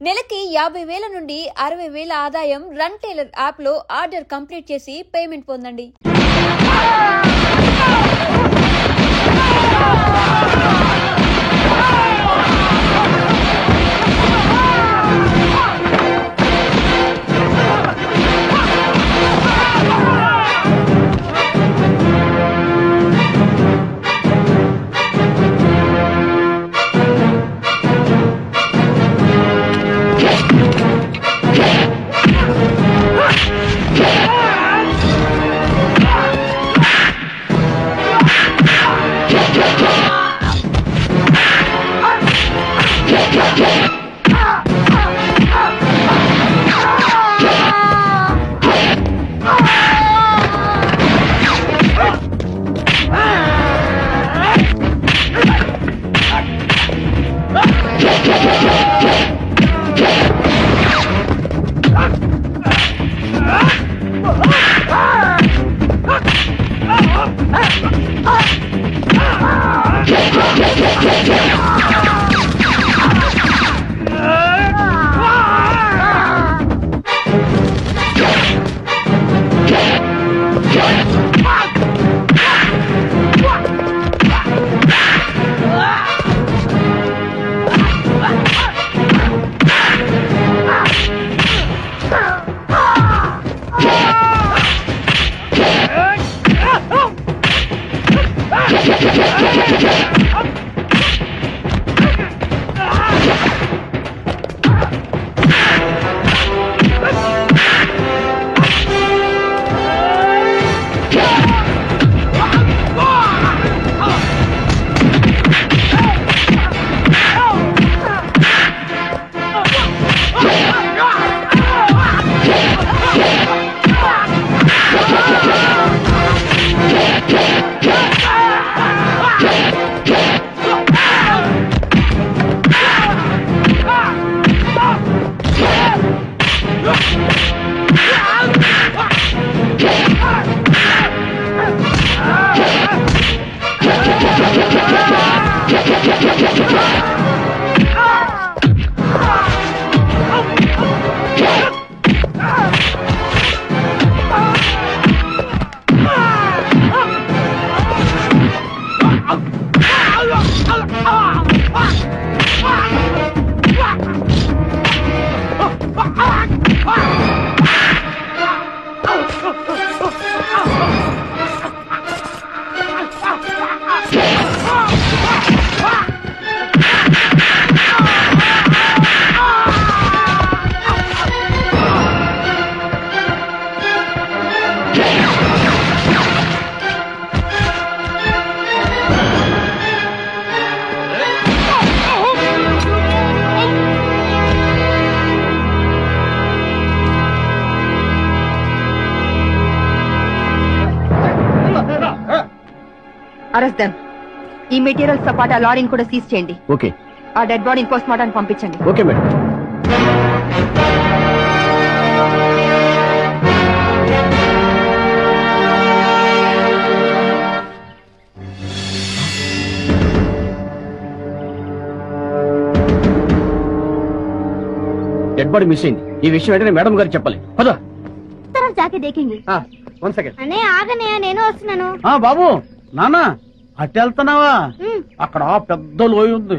నెలకి 50,000 నుండి 60,000 ఆదాయం రన్ టైలర్ యాప్ లో ఆర్డర్ కంప్లీట్ చేసి పేమెంట్ పొందండి. Arrest them. ఈ మెటీరియల్స్ తో పాటు ఆ లారీని కూడా సీజ్ చేయండి. ఓకే. ఆ డెడ్ బాడీని పోస్ట్ మార్టం పంపించండి. Okay madam. Dead body miss అయింది. ఈ విషయం వెంటనే మేడం గారికి చెప్పాలి. పద. జాకే దేకింది. One second. అనే ఆగనే, నేను వస్తున్నాను. బాబు నాన్న అటు వెళ్తున్నావా? అక్కడ పెద్ద లోయ ఉంది,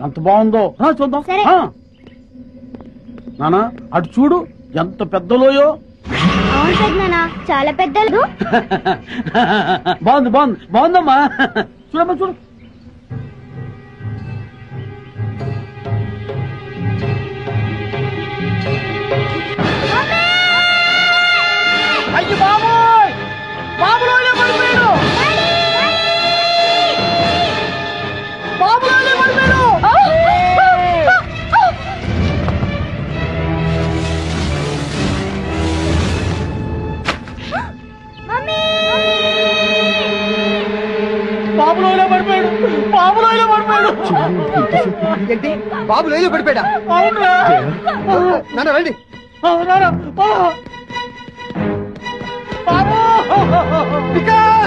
ఎంత బాగుందో చూద్దాం. నానా అటు చూడు, ఎంత పెద్ద లోయో. అవును పెద్దనా, చాలా పెద్దలు. బాగుంది బాగుంది బాగుందమ్మా. చూడమ్మా చూడు. అయ్యి బాబోయ్, బాబు లోయ పడిపోయాడు. బాబులోయలో పడిపోయాడు. బాబులోయలో పడిపోయాడు. ఏంటి బాబు లోయలో పడిపోయాడా? అవునా నాన్న రండి. బాబు వికాస్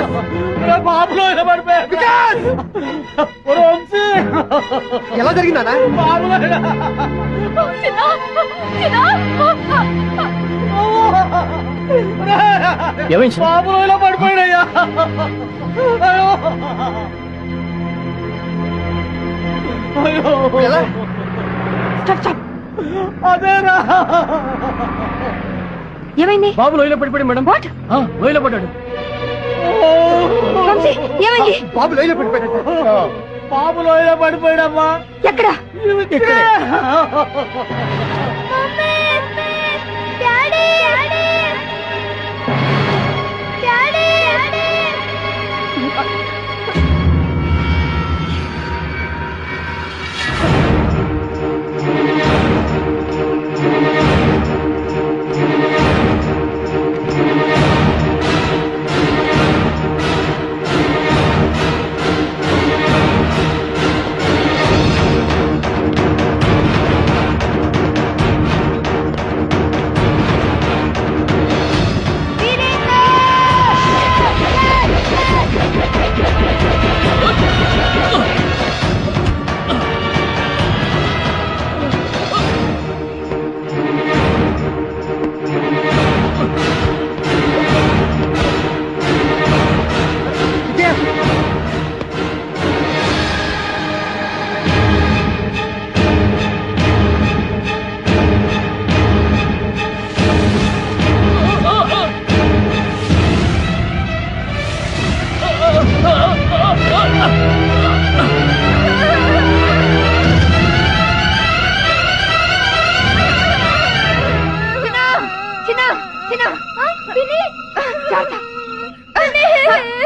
బాబులో పడిపోయా. ఎలా జరిగిందా? బాబులో ఏమైంది? బాబులో ఇలా పడిపోయాడయ్యా. ఎలా? అదేనా ఏమైంది? బాబు లోయలో పడిపోయాడు మేడం. వాట్? లోయలో పడ్డాడు. వంశీ, ఏమైంది? బాబు లోయలో పడిపోయాడు. బాబులో ఇలా పడిపోయాడమ్మా. ఎక్కడ? ఇక్కడే.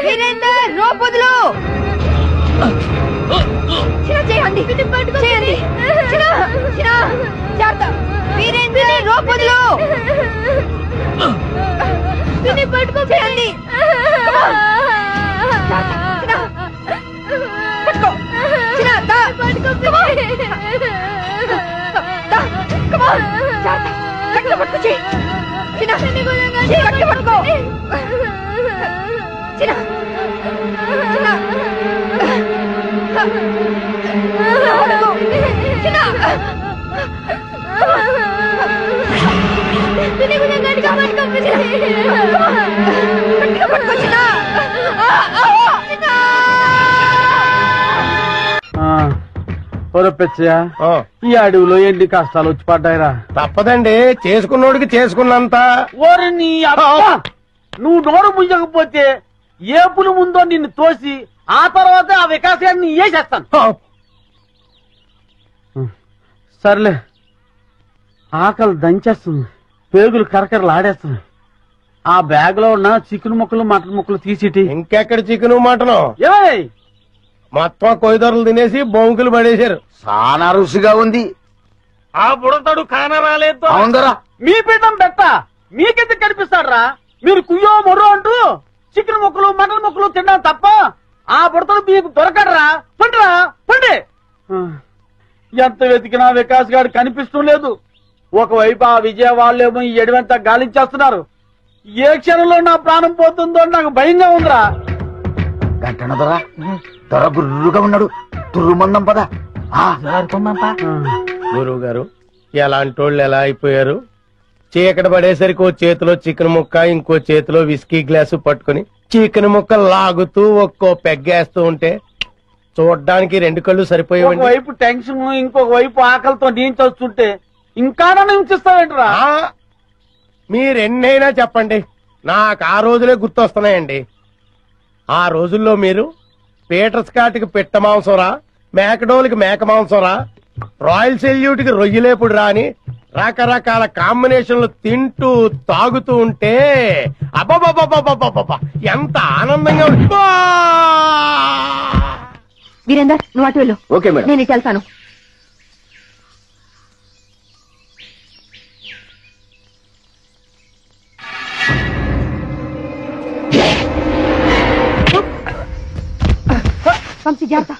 వీరేందర్, రోప్ వదులు. చేయండి, చేయండి. వీరేందర్, రోప్ వదులు. చేయండి. పట్టుకో. పొరపెచ్చయా, ఈ అడవిలో ఎన్ని కష్టాలు వచ్చి పడ్డాయిరా. తప్పదండి, చేసుకున్నోడికి చేసుకున్నంత. ఓరి నీ అబ్బా, నువ్వు నోరు ముయ్యకపోతే ఏపులు ముందో నిన్ను తోసి ఆ తర్వాత ఆ వికాసాన్ని వేసేస్తాను. సర్లే, ఆకలి దంచేస్తుంది, పేగులు కరకరలు ఆడేస్తుంది. ఆ బ్యాగ్ లో ఉన్న చికెన్ ముక్కలు మటన్ ముక్కలు తీసిటి. ఇంకెక్కడ చికెను మటను ఏయ్, మొత్తం కొయ్యదొరలు తినేసి బొంకులు పడేశారు. చాలా రుచిగా ఉంది. ఆ బుడతడు కాన రాలేదు. అవుందరా, మీ పీఠం పెట్ట మీకెందుకు కనిపిస్తాడ్రా? మీరు కుయ్యో మొర్రో అంటూ చికెన్ ముక్కలు మటన్ ముక్కలు తిన్నాం తప్ప ఆ బుడతలు మీకు దొరకడరా. పండిరా, పండి. ఎంత వెతికినా వికాస్ గారు కనిపిస్తూ లేదు. ఒకవైపు ఆ విజయవాడలేమో ఈ ఎడవంతా గాలించేస్తున్నారు. ఏ క్షణంలో నా ప్రాణం పోతుందో నాకు భయంగా ఉందిరా. గంటన దొర దొర గుర్రుగా ఉన్నాడు. తుర్రుమందం పద. గురువు గారు, ఎలాంటి వాళ్ళు ఎలా అయిపోయారు? చీకటి పడేసరికి ఓ చేతిలో చికెన్ ముక్క, ఇంకో చేతిలో విస్కీ గ్లాసు పట్టుకుని చికెన్ ముక్క లాగుతూ ఒక్కో పెగ్గేస్తూ ఉంటే చూడ్డానికి రెండు కళ్ళు సరిపోయేవండి. ఒకవైపు టెన్షన్, ఇంకొక వైపు ఆకలితో నేను చూస్తుంటే ఇంకా నన్ను హింసిస్తావేంట్రా? మీరెన్నైనా చెప్పండి, నాకు ఆ రోజులే గుర్తొస్తున్నాయండి. ఆ రోజుల్లో మీరు పీటర్ స్కాట్కి పిట్ట మాంసంరా, మేకడోల్కి మేక మాంసంరా, రాయల్ సెల్యూట్కి రొయ్యలేపుడు రా అని రకరకాల కాంబినేషన్లు తింటూ తాగుతూ ఉంటే అబ్బబ్బబ్బబ్బబ్బబ్బబ్బ ఎంత ఆనందంగా ఉంది. వీరేందర్, నువ్వు అటు వెళ్ళు. Okay madam. నేను ఇటు వెళ్తాను. వంశీ, జాగ్రత్త.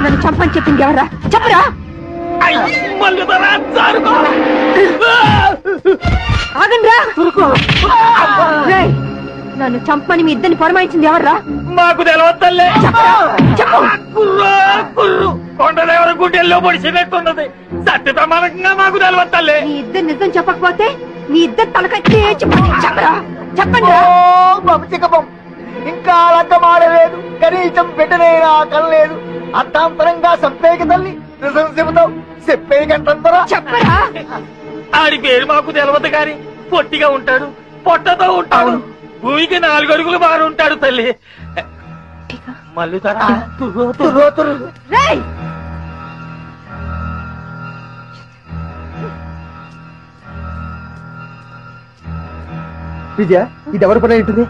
నన్ను చంపని చెప్పింది ఎవరా? చెప్పరా? ఆగండ్రా! నన్ను చంపని మీ ఇద్దరిని పొరమాయించింది ఎవర్రా? మాకు తెలవద్దల్లే. కొండదేవర గుండెల్లో పొడిచినట్టున్నది. సత్య ప్రమాణంగా మాకు తెలవద్దల్లే. నీ ఇద్దరు నిజం చెప్పకపోతే నీ ఇద్దరు తలకాయ చెప్పరా? చెప్పండి. ఇంకా అలకమాడలేదు, కనీసం బిడ్డనైనా కనలేదు. అర్థాంతరంగా సంపేకి తల్లి నిజం చెబుతావు. చెప్పేయకంటారా? చెప్పరా? ఆడి పేరు మాకు తెలవద్దు గాని పొట్టిగా ఉంటాడు, పొట్టతో ఉంటాడు, భూమికి 4 అడుగులు మారు ఉంటాడు తల్లి. మల్లుతారా? విజయ, ఇది ఎవరి పని ఉంటుంది?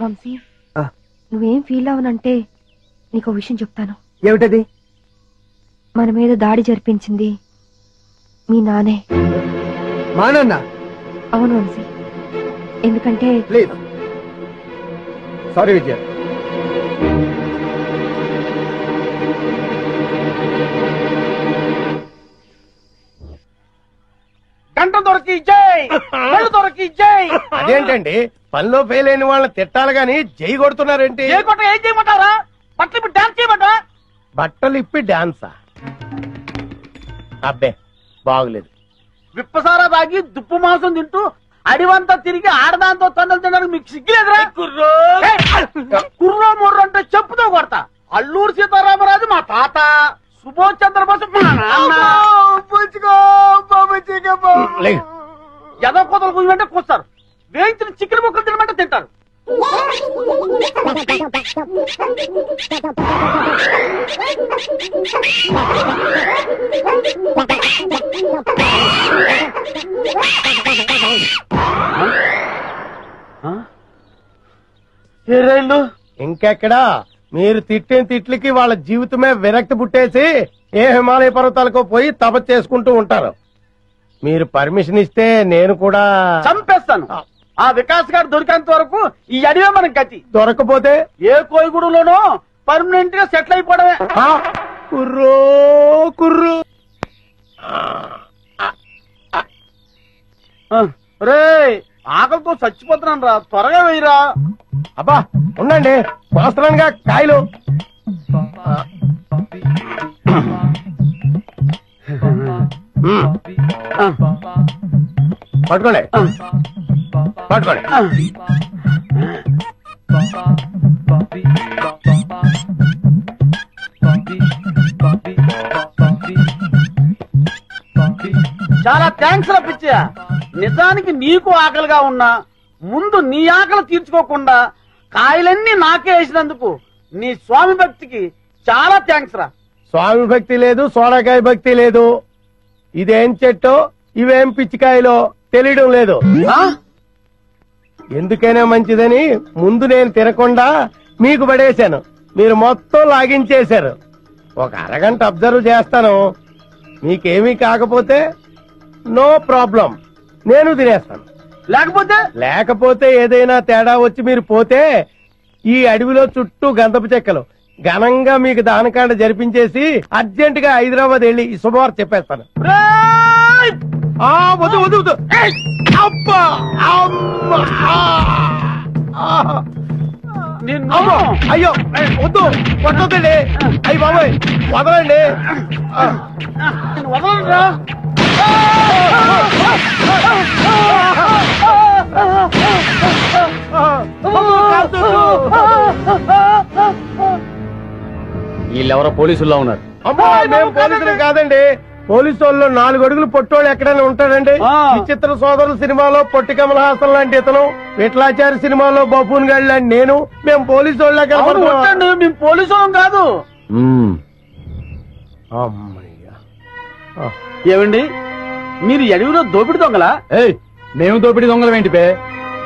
వంశీ, నువ్వేం ఫీల్ అవనంటే నీకు విషయం చెప్తాను. ఏమిటది? మన మీద దాడి జరిపించింది మీ నానే. మా నాన్న? అవును వంశీ, ఎందుకంటే లేదు. సారీ విజయ. గంట దొరికి జై, దొరికి జై. అదేంటండి, పనిలో ఫెయిల్ అయిన వాళ్ళని తిట్టాలి గాని జై కొడుతున్నారేంటి? ఏ కొట్ట ఏం చేయమంటారా? బట్టలు ఇప్పి డాన్స్ చేయమంటా? బట్టలు ఇప్పి డాన్సా? అబ్బే బాగులేదు. విప్పసారా తాగి దుప్పు మాంసం తింటూ అడివంతా తిరిగి ఆడదాంతో తొందరలు తినడానికి మీకు సిగ్గులేదురా? కుర్రో ముర్రో అంటే చెప్పుతో కొడతా. అల్లూరు సీతారామరాజు మా తాత, సుభాష్ చంద్రబోస్ మా నాన్న. ఎదో కోతలు కూయమంటే కూస్తారు, వేయించిన చికెన్ ముక్కలు తినమంటే తింటారు. ఇంకెక్కడా? మీరు తిట్టిన తిట్లకి వాళ్ళ జీవితమే విరక్తి పుట్టేసి ఏ హిమాలయ పర్వతాలకో పోయి తపస్సు చేసుకుంటూ ఉంటారు. మీరు పర్మిషన్ ఇస్తే నేను కూడా చంపేస్తాను. ఆ వికాస్ గారు దొరికేంత వరకు ఈ అడివే మనకు గతి. దొరకపోతే ఏ కోయిగూడులోనో పర్మనెంట్ గా సెటిల్ అయిపోవడమే. కుర్రో కుర్రు. రే, ఆకలితో చచ్చిపోతున్నాను రా, త్వరగా వేయరా. అబ్బా ఉండండి, వస్తున్నానుగా కాయలు. పట్టుకోండి పట్టుకోండి. చాలా థ్యాంక్స్ రా పిచ్చయ్య. నిజానికి నీకు ఆకలిగా ఉన్నా ముందు నీ ఆకలి తీర్చుకోకుండా కాయలన్నీ నాకే వేసినందుకు నీ స్వామి భక్తికి చాలా థ్యాంక్స్ రా. స్వామి భక్తి లేదు, సోడాకాయ భక్తి లేదు. ఇదేం చెట్టో ఇవేం పిచ్చికాయలో తెలియడం లేదు. ఎందుకైనా మంచిదని ముందు నేను తినకుండా మీకు పడేశాను. మీరు మొత్తం లాగించేశారు. ఒక అరగంట అబ్జర్వ్ చేస్తాను. మీకేమీ కాకపోతే నో ప్రాబ్లం, నేను తినేస్తాను. లేకపోతే ఏదైనా తేడా వచ్చి మీరు పోతే ఈ అడవిలో చుట్టూ గంధపు చెక్కలు ఘనంగా మీకు దానకాండ జరిపించేసి అర్జెంట్ గా హైదరాబాద్ వెళ్లి ఈ శుభవార్త చెప్పేస్తాను. వద్దు వద్దు వద్దు. అబ్బా అయ్యో వద్దు, కొట్టొద్దండి. అయ్యి బాబోయ్ వదలండి. వదలండి. వీళ్ళెవరో పోలీసుల్లో ఉన్నారు. అమ్మా మేము పోలీసులు కాదండి. పోలీసు వాళ్ళు 4 అడుగులు పొట్టోళ్ళు ఎక్కడైనా ఉంటాడండి. విచిత్ర సోదరుల సినిమాలో పొట్టి కమల్ హాసన్ లాంటి ఇతను, విఠలాచారి సినిమాలో బఫూన్ గాడి లాంటి నేను, మేము పోలీసు వాళ్ళ మేము పోలీసు వాళ్ళం కాదు. ఏమండి, మీరు అడవిలో దోపిడి దొంగలా? మేము దోపిడి దొంగలం ఏంటి పే?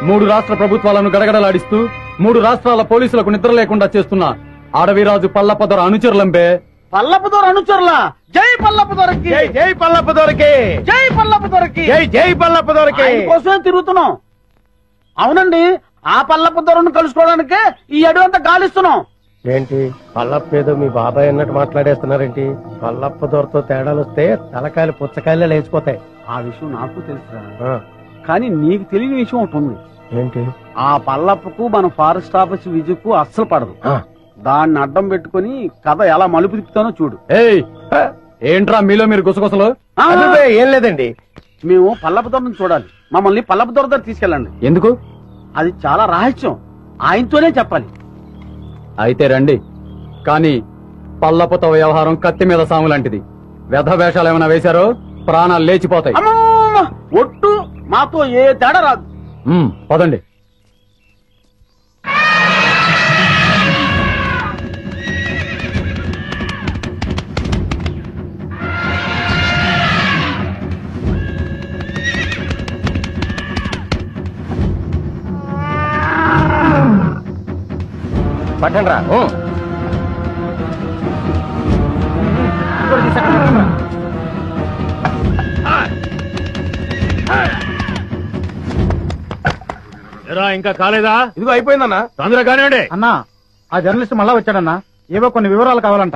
3 రాష్ట్ర ప్రభుత్వాలను గడగడలాడిస్తూ 3 రాష్ట్రాల పోలీసులకు నిద్ర లేకుండా చేస్తున్న అడవిరాజు పల్లపదొర అనుచరులంబే. పల్లపుదొర అనుచరులా? జై పల్లపుదొరకి! జై జై పల్లప్పదొరకి! జై పల్లపుదొరకి! జై జై పల్లప్పదొరకి! ఆయన కోసమే తిరుగుతున్నాం. అవునండి, ఆ పల్లపుదొరను కలుసుకోవడానికే ఈ అడవంతా గాలిస్తున్నాం. ఏంటి పల్లప్ప ఏదో మీ బాబాయ్ అన్నట్టు మాట్లాడేస్తున్నారేంటి? పల్లప్పదొరతో తేడాలు వస్తే తలకాయలు పుచ్చకాయలే లేచిపోతాయి. ఆ విషయం నాకు తెలుసురా, ఆ, కానీ నీకు తెలియని విషయం ఒకటి ఉంది. ఏంటి? ఆ పల్లప్పకు మన ఫారెస్ట్ ఆఫీస్ విజయకు అస్సలు పడదు. ఆ, దాన్ని అడ్డం పెట్టుకుని కథ ఎలా మలుపు తిప్పుతానో చూడు. ఏయ్ ఏంట్రా మీలో మీరు గుసగుసలు? ఆ, అబ్బే, ఏం లేదండి. మేము పల్లపుదొరను చూడాలి. మమ్మల్ని పల్లపుదొర దగ్గర తీసుకెళ్ళండి. ఎందుకు? అది చాలా రహస్యం, ఆయనతోనే చెప్పాలి. అయితే రండి. కానీ పల్లపుతో వ్యవహారం కత్తి మీద సాము లాంటిది. వ్యధ వేషాలు ఏమైనా వేశారో ప్రాణాలు లేచిపోతాయి. అమ్మమ్మ! ఒట్టు మాతో ఏ తేడా రాదు. పదండి. పట్టండి రా. ఇంకా కాలేదా? ఇదిగో అయిపోయిందన్నా. తొందరగా కానివ్వండి. అన్నా, ఆ జర్నలిస్ట్ మళ్ళా వచ్చాడన్నా. ఏవో కొన్ని వివరాలు కావాలంట.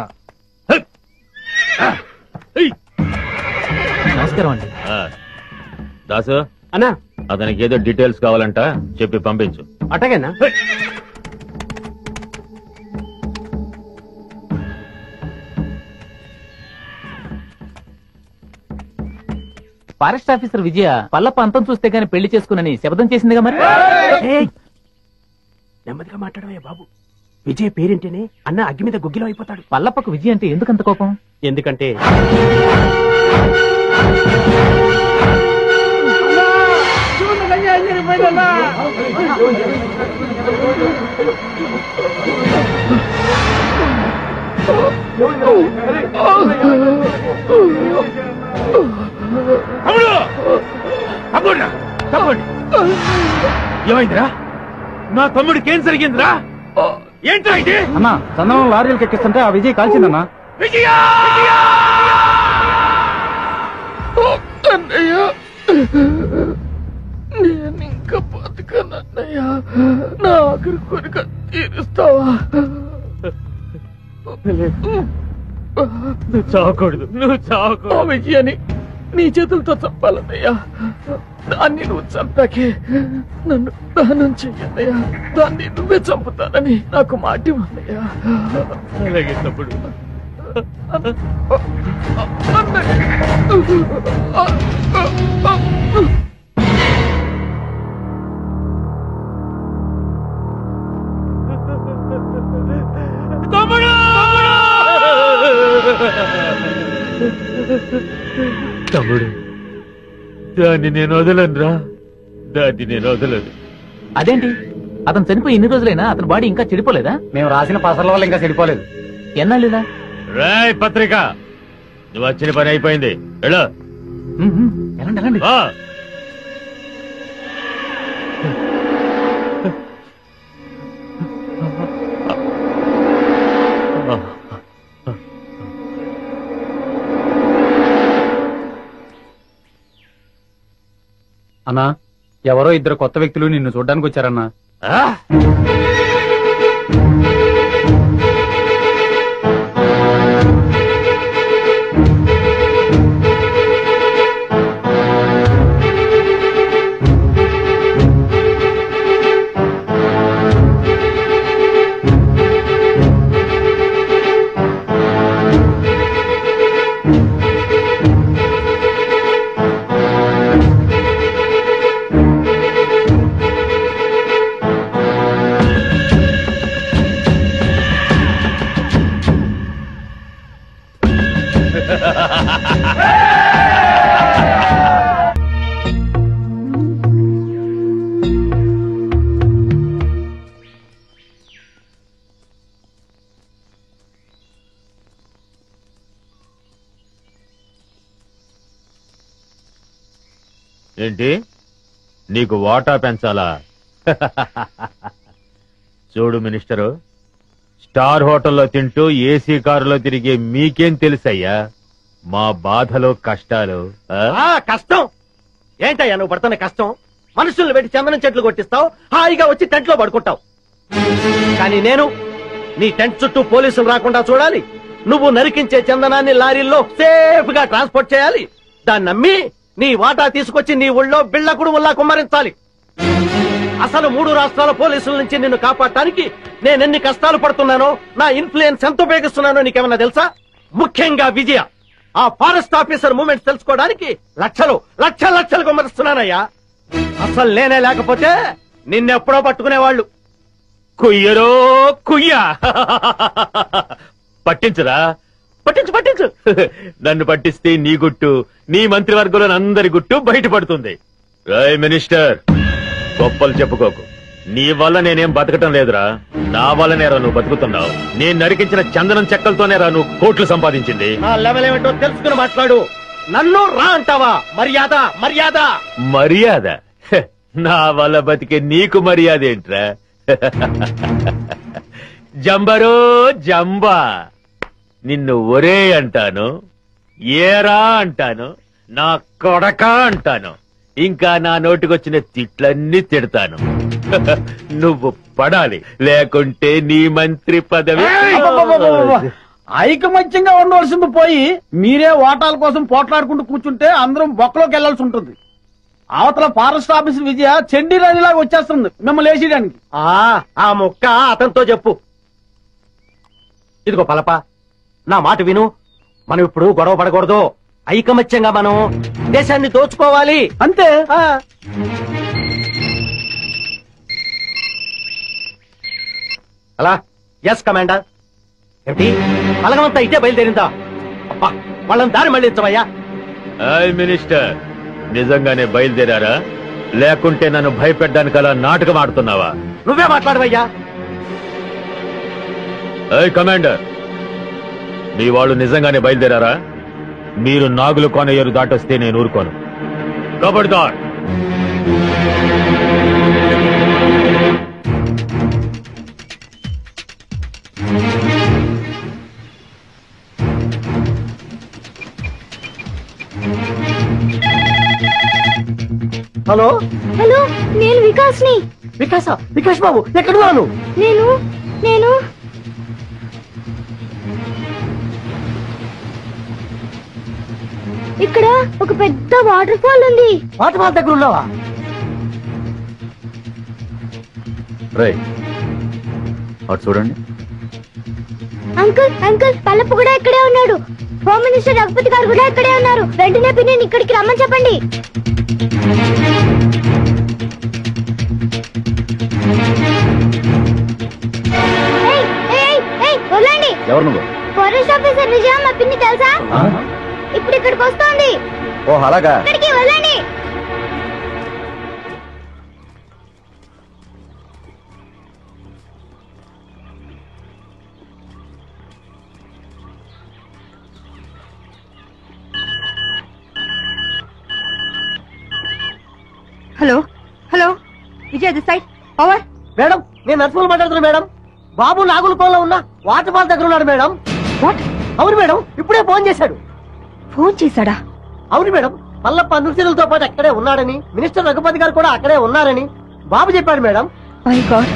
నమస్కారం అండి. దాసు అన్నా అతనికి ఏదో డీటెయిల్స్ కావాలంట, చెప్పి పంపించు. అట్టగేనా? ఫారెస్ట్ ఆఫీసర్ విజయ పల్లప్ప అంతం చూస్తే గానీ పెళ్లి చేసుకునని శపథం చేసిందిగా మరి. నెమ్మదిగా మాట్లాడవే బాబు. విజయ్ పేరేంటేనే అన్న అగ్గి మీద గుగ్గిలో అయిపోతాడు. పల్లప్పకు విజయ అంటే ఎందుకంత కోపం? ఎందుకంటే ఏమైందిరా? నా తమ్ముడికి ఏం జరిగిందిరా? ఏంట్రా ఇది? అన్నా, చందనం లారీలకు ఎక్కిస్తుంటే ఆ విజయ్ కాల్చిందన్నా. విజయా! నేనింక బతకనన్నయ్య. నా ఆఖరి కోరిక తీరుస్తావా? నువ్వు చావకూడదు, నువ్వు చావకూడదు. ఆ విజయాన్ని నీ చేతులతో చంపాలన్నయ్యా. దాన్ని నువ్వు చంపాకే నన్ను దహనం చెయ్యన్నయ్యా. దాన్ని నువ్వే చంపుతానని నాకు మాట ఇవ్వన్నయ్యా. అలాగే తప్పుడు. తమ్ముడు, దాన్ని నేను వదలనురా. దాన్ని నేను వదలను. అదేంటి, అతను చనిపోయి ఇన్ని రోజులైనా అతని బాడీ ఇంకా చెడిపోలేదా? మేము రాసిన పసర్ల వల్ల ఇంకా చెడిపోలేదు. ఎన్నాళ్ళులా? రాయ్ పత్రిక, నువ్వు వచ్చిన పని అయిపోయింది. వెళ్ళు. ఎలాంటి ఎలాంటి? ఆ. అన్నా, ఎవరో ఇద్దరు కొత్త వ్యక్తులు నిన్ను చూడ్డానికి వచ్చారన్నా. ఆ? ఏంటి, నీకు వాటా పెంచాలా? చూడు మినిస్టరు, స్టార్ హోటల్లో తింటూ ఏసీ కారులో తిరిగే మీకేం తెలుసయ్యా మా బాధలు కష్టాలు? కష్టం ఏంటయ్యా నువ్వు పడుతున్న కష్టం? మనుషుల్ని పెట్టి చందనం చెట్లు కొట్టిస్తావు, హాయిగా వచ్చి టెంట్ లో పడుకుంటావు. కానీ నేను నీ టెంట్ చుట్టూ పోలీసులు రాకుండా చూడాలి, నువ్వు నరికించే చందనాన్ని లారీల్లో సేఫ్ గా ట్రాన్స్పోర్ట్ చేయాలి, దాన్ని నమ్మి నీ వాటా తీసుకొచ్చి నీ ఊళ్ళో బిళ్ళకుడు ఉల్లా కుమ్మరించాలి. అసలు 3 రాష్ట్రాల పోలీసుల నుంచి నిన్ను కాపాడటానికి నేనెన్ని కష్టాలు పడుతున్నానో, నా ఇన్ఫ్లుయెన్స్ ఎంత ఉపయోగిస్తున్నానో నీకేమన్నా తెలుసా? ముఖ్యంగా విజయ, ఆ ఫారెస్ట్ ఆఫీసర్ మూమెంట్స్ తెలుసుకోవడానికి లక్షలు కుమ్మరిస్తున్నానయ్యా. అసలు నేనే లేకపోతే నిన్నెప్పుడో పట్టుకునేవాళ్ళు. కుయ్యరో కుయ్యా పట్టించురా, పట్టించు నన్ను పట్టిస్తే నీ గుట్టు, నీ మంత్రివర్గంలోని అందరి గుట్టు బయటపడుతుంది. రాయ్ మినిస్టర్, గొప్పలు చెప్పుకోకు. నీ వల్ల నేనేం బతకటం లేదురా, నా వల్లనేరా నువ్వు బతుకుతున్నావు. నేను నరికించిన చందనం చెక్కలతోనేరా నువ్వు కోట్లు సంపాదించింది. నా లెవెల్ ఏమిటో తెలుసుకుని మాట్లాడు. నన్ను రా అంటావా? మర్యాద మర్యాద మర్యాద? నా వల్ల బతికే నీకు మర్యాద ఏంట్రా? జంబరో జంబా, నిన్ను ఒరే అంటాను, ఏరా అంటాను, నా కొడక అంటాను, ఇంకా నా నోటికొచ్చిన తిట్లన్నీ తిడతాను. నువ్వు పడాలి, లేకుంటే నీ మంత్రి పదవి. ఐకమత్యంగా ఉండవలసింది పోయి మీరే ఓటాల కోసం పోట్లాడుకుంటూ కూర్చుంటే అందరం బొక్కలోకి వెళ్లాల్సి ఉంటుంది. అవతల ఫారెస్ట్ ఆఫీసర్ విజయ చెండి రాజులాగా వచ్చేస్తుంది మిమ్మల్ని వేసేయడానికి. ఆ ముక్క అతనితో చెప్పు. ఇదిగో పలప, నా మాట విను. మనం ఇప్పుడు గొడవ పడకూడదు. ఐకమత్యంగా మనం దేశాన్ని దోచుకోవాలి అంతే. అలా ఎస్ కమాండర్. ఏమిటి బలగమంతా ఇటే బయలుదేరిందా? అబ్బా, వాళ్ళని దారి మళ్ళించవయ్యా. మినిస్టర్, నిజంగానే బయలుదేరారా, లేకుంటే నన్ను భయపెట్టడానికి అలా నాటకం ఆడుతున్నావా? నువ్వే మాట్లాడవయ్యా. కమాండర్, మీ వాళ్ళు నిజంగానే బయలుదేరారా? మీరు నాగులు కోనయ్యరు దాటొస్తే నేను ఊరుకోను. కబడ్దార్. హలో హలో, నేను వికాస్ని. వికాస్ బాబు, ఎక్కడున్నాను? నేను ఇక్కడ ఒక పెద్ద వాటర్ ఫాల్ ఉంది. వాటర్ ఫాల్ దగ్గర ఉన్నావా? రేయ్, అటు చూడండి. అంకుల్ పల్లపు కూడా ఇక్కడే ఉన్నాడు. హోమ్ మినిస్టర్ రఘుపతి గారు కూడా ఇక్కడే ఉన్నారు. వెంటనే పిన్ని ఇక్కడికి రమ్మని చెప్పండి. వదలండి. ఎవరు నువ్వు? ఫారెస్ట్ ఆఫీసర్ విజయ, మా పిన్ని తెలుసా? ఇప్పుడు ఇక్కడికి వస్తోంది. ఓ అలాగా. ఇక్కడికి వదలండి. Hello Vijay, this side. Power. Madam, నేను నర్సులు మాట్లాడుతున్నా మేడం. బాబు నాగులకోనలో ఉన్న వాటర్ ఫాల్ దగ్గర ఉన్నాడు మేడం. వాట్? అవును మేడం, ఇప్పుడే ఫోన్ చేశాడు. ఫోన్ చేశాడా? అవును మేడం, మల్లప్ప నృత్యులతో పాటు అక్కడే ఉన్నాడని, మినిస్టర్ రఘుపతి గారు కూడా అక్కడే ఉన్నారని బాబు చెప్పాడు madam. My god.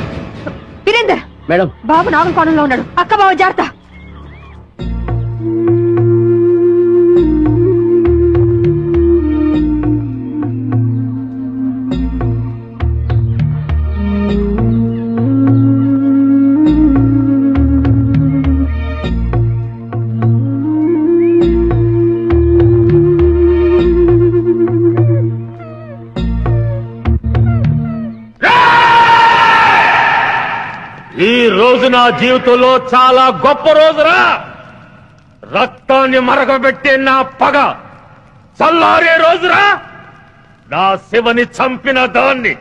Virender madam, Babu నాగుల కోణంలో ఉన్నాడు. అక్క బాబు జాగ్రత్త. ఈ రోజు నా జీవితంలో చాలా గొప్ప రోజురా. రక్తాన్ని మరగబెట్టే నా పగ చల్లారే రోజురా. నా శివని చంపిన దాన్ని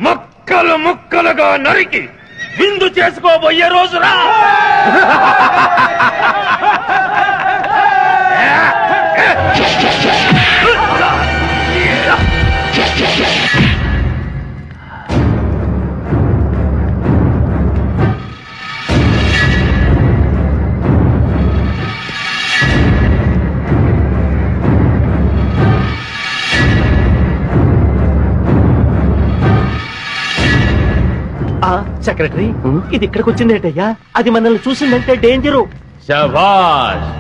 ముక్కలు ముక్కలుగా నరికి విందు చేసుకోబోయే రోజురా. సెక్రటరీ ఇది ఇక్కడికి వచ్చిందేటయ్యా? అది మనల్ని చూసిందంటే డేంజరు. శభాష్,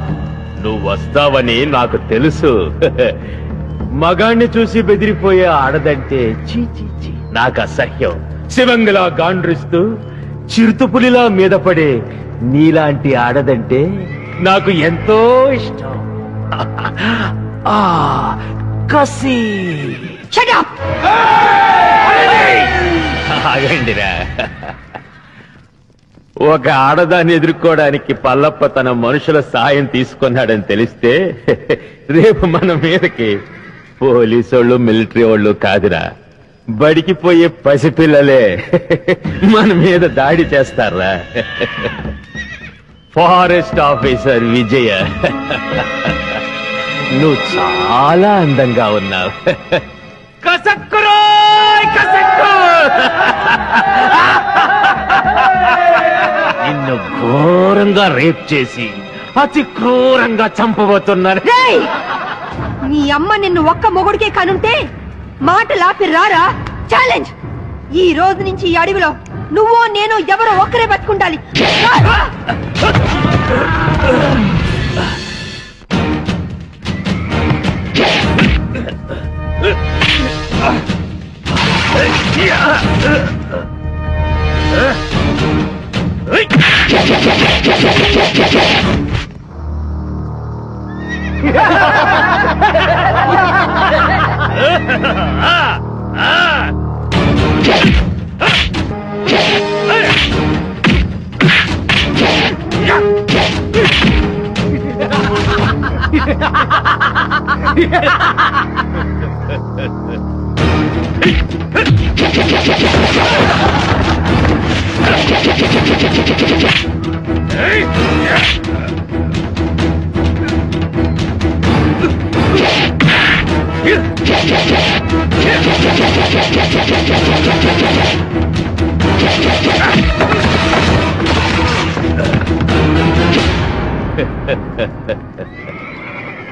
నువ్వు వస్తావని నాకు తెలుసు. మగాణ్ణి చూసి బెదిరిపోయే ఆడదంటే చీ చీ చీ నాకు అసహ్యం. శివంగిలా గాండ్రిస్తూ చిరుతుపులిలా మీద పడే నీలాంటి ఆడదంటే నాకు ఎంతో ఇష్టం. కసి ఆగండిరా. ఒక ఆడదాన్ని ఎదుర్కోవడానికి పల్లప్ప తన మనుషుల సాయం తీసుకున్నాడని తెలిస్తే రేపు మన మీదకి పోలీసోళ్ళు మిలిటరీ వాళ్ళు కాదురా, బడికి పోయే పసిపిల్లలే మన మీద దాడి చేస్తారా. ఫారెస్ట్ ఆఫీసర్ విజయ, నువ్వు చాలా అందంగా ఉన్నావు. నిన్ను ఘోరంగా రేప్ చేసి అతి క్రూరంగా చంపబోతున్నారు. నీ అమ్మ నిన్ను ఒక్క మొగుడికే కనుంటే మాటలాపి రారా. ఛాలెంజ్. ఈ రోజు నుంచి ఈ అడవిలో నువ్వు నేను ఎవరో ఒక్కరే బతుకుండాలి.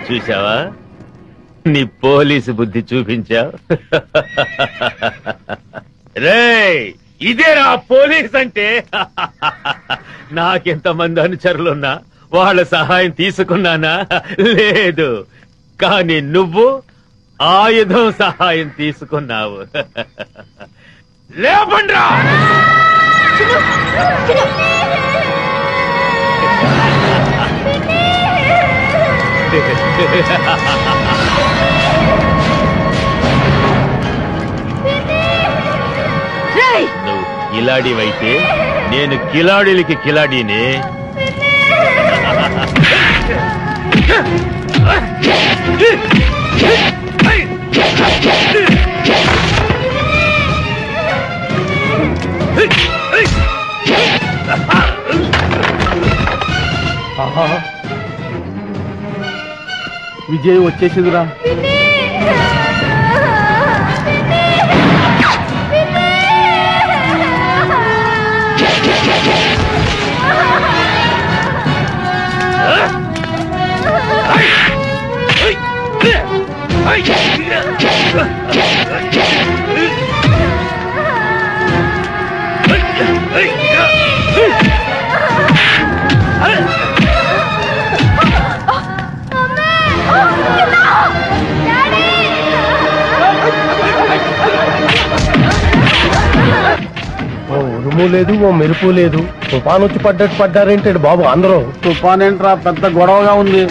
చూసావా, నీ పోలీసు బుద్ధి చూపించావు. రేయ్, ఇదేరా పోలీస్ అంటే. నాకెంతమంది అనుచరులున్నా వాళ్ళ సహాయం తీసుకున్నానా? లేదు. కానీ నువ్వు ఆయుధం సహాయం తీసుకున్నావు. లేపండ్రా. నువ్వు కిలాడివైతే నేను కిలాడీలకి కిలాడీనే. విజయ్ వచ్చేసిందిరా. ఓ ఉరుము లేదు, ఓ మెరుపు లేదు. తుఫాన్ వచ్చి పడ్డట్టు పడ్డారేంటాడు బాబు అందరూ. తుఫాన్ ఏంట్రా, పెద్ద గొడవగా ఉంది.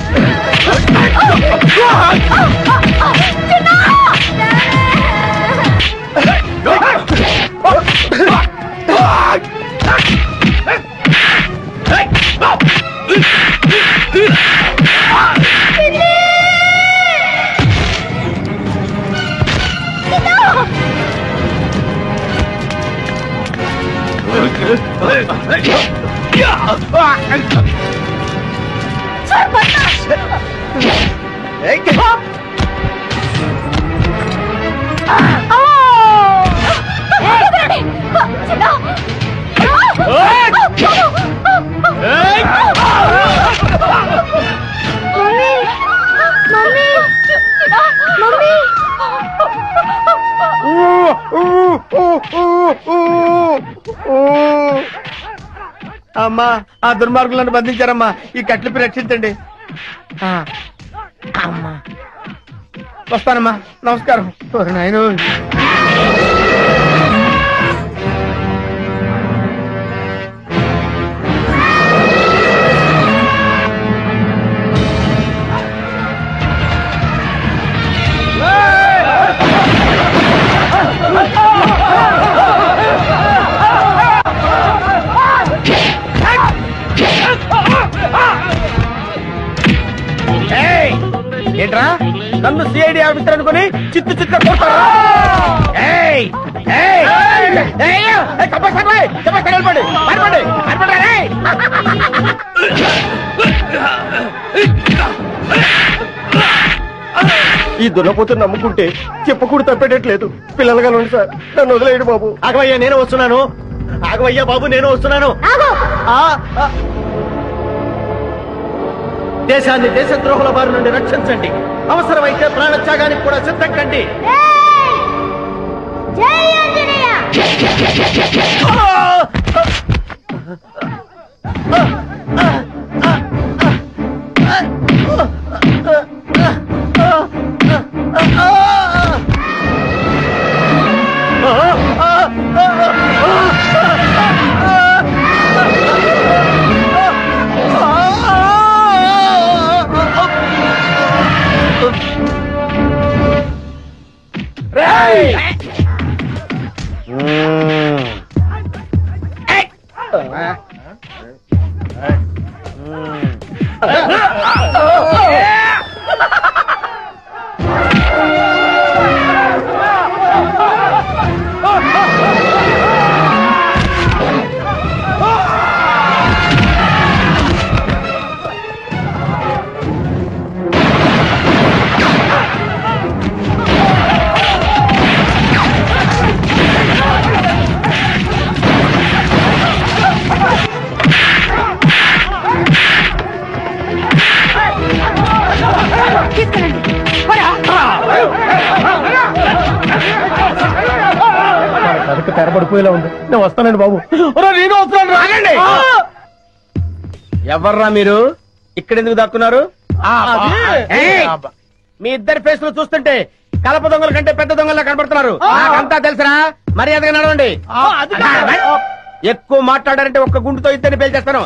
అమ్మా ఆ దుర్మార్గులను బంధించారమ్మా, ఈ కట్లిపి రక్షించండి. అమ్మా వస్తానమ్మా, నమస్కారం. నాయన ఏంట్రా నన్ను సిఐడి ఆఫీసర్ అనుకుని చిత్తు చిత్త కొడతారా? ఈ దున్నపోతుని నమ్ముకుంటే చెప్పకూడదు తప్పేటట్లేదు. పిల్లలుగా ఉండి సార్, నన్ను వదిలేయండి బాబు. ఆగవయ్యా నేను వస్తున్నాను. ఆగవయ్యా బాబు నేను వస్తున్నాను. దేశాన్ని దేశద్రోహుల బారి నుండి రక్షించండి. అవసరమైతే ప్రాణత్యాగానికి కూడా సిద్ధం కండి. తెరబడిపోయేలా ఉంది. నేను వస్తానండి బాబు. నేను వస్తున్నాను. రాగండి. ఎవర్రా మీరు? ఇక్కడెందుకు దక్కున్నారు? మీ ఇద్దరి ఫేస్ లో చూస్తుంటే కలప దొంగల కంటే పెద్ద దొంగలా కనబడుతున్నారు. నాకంతా తెలుసురా, మర్యాదగా నడవండి. ఎక్కువ మాట్లాడారంటే ఒక్క గుండుతో ఇద్దరిని పేల్చేస్తాను.